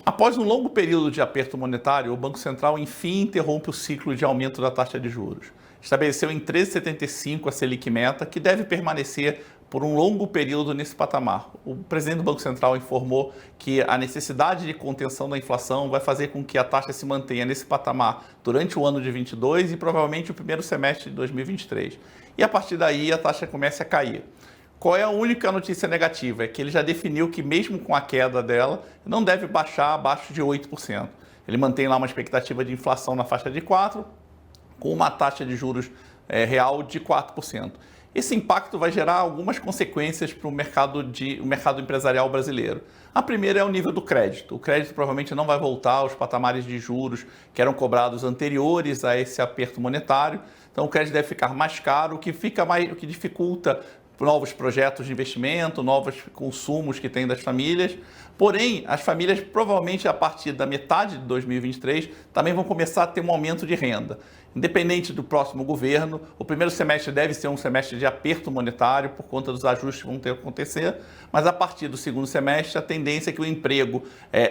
Após um longo período de aperto monetário, o Banco Central enfim interrompe o ciclo de aumento da taxa de juros. Estabeleceu em 13,75 a Selic meta, que deve permanecer por um longo período nesse patamar. O presidente do Banco Central informou que a necessidade de contenção da inflação vai fazer com que a taxa se mantenha nesse patamar durante o ano de 22 e provavelmente o primeiro semestre de 2023. E a partir daí a taxa começa a cair. Qual é a única notícia negativa? É que ele já definiu que mesmo com a queda dela, não deve baixar abaixo de 8%. Ele mantém lá uma expectativa de inflação na faixa de 4%, com uma taxa de juros real de 4%. Esse impacto vai gerar algumas consequências para o mercado empresarial brasileiro. A primeira é o nível do crédito. O crédito provavelmente não vai voltar aos patamares de juros que eram cobrados anteriores a esse aperto monetário. Então o crédito deve ficar mais caro, o que dificulta novos projetos de investimento, novos consumos que tem das famílias. Porém, as famílias provavelmente a partir da metade de 2023 também vão começar a ter um aumento de renda. Independente do próximo governo, o primeiro semestre deve ser um semestre de aperto monetário por conta dos ajustes que vão ter que acontecer, mas a partir do segundo semestre a tendência é que o emprego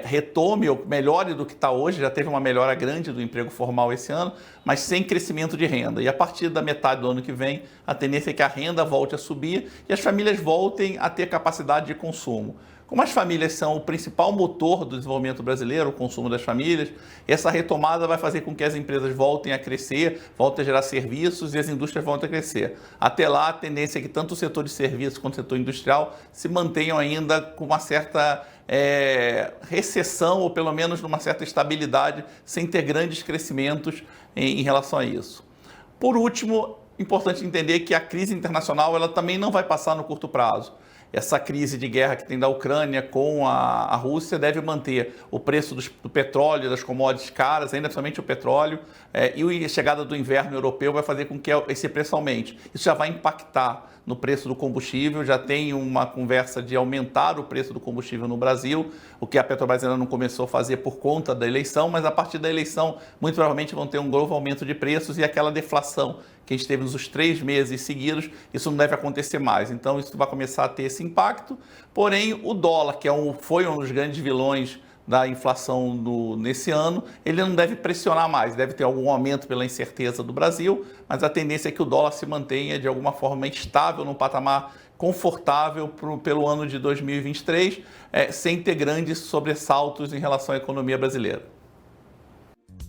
retome ou melhore do que está hoje. Já teve uma melhora grande do emprego formal esse ano, mas sem crescimento de renda. E a partir da metade do ano que vem, a tendência é que a renda volte a subir e as famílias voltem a ter capacidade de consumo. Como as famílias são o principal motor do desenvolvimento brasileiro, o consumo das famílias, essa retomada vai fazer com que as empresas voltem a crescer, voltem a gerar serviços e as indústrias voltem a crescer. Até lá, a tendência é que tanto o setor de serviços quanto o setor industrial se mantenham ainda com uma certa recessão ou pelo menos numa certa estabilidade, sem ter grandes crescimentos em relação a isso. Por último, importante entender que a crise internacional ela também não vai passar no curto prazo. Essa crise de guerra que tem da Ucrânia com a Rússia deve manter o preço do petróleo e das commodities caras, ainda principalmente o petróleo, e a chegada do inverno europeu vai fazer com que esse preço aumente. Isso já vai impactar no preço do combustível, já tem uma conversa de aumentar o preço do combustível no Brasil, o que a Petrobras ainda não começou a fazer por conta da eleição, mas a partir da eleição, muito provavelmente vão ter um novo aumento de preços e aquela deflação que a gente teve nos 3 meses seguidos, isso não deve acontecer mais. Então, isso vai começar a ter esse impacto. Porém, o dólar, que foi um dos grandes vilões da inflação nesse ano, ele não deve pressionar mais, deve ter algum aumento pela incerteza do Brasil, mas a tendência é que o dólar se mantenha de alguma forma estável, num patamar confortável pelo ano de 2023, sem ter grandes sobressaltos em relação à economia brasileira.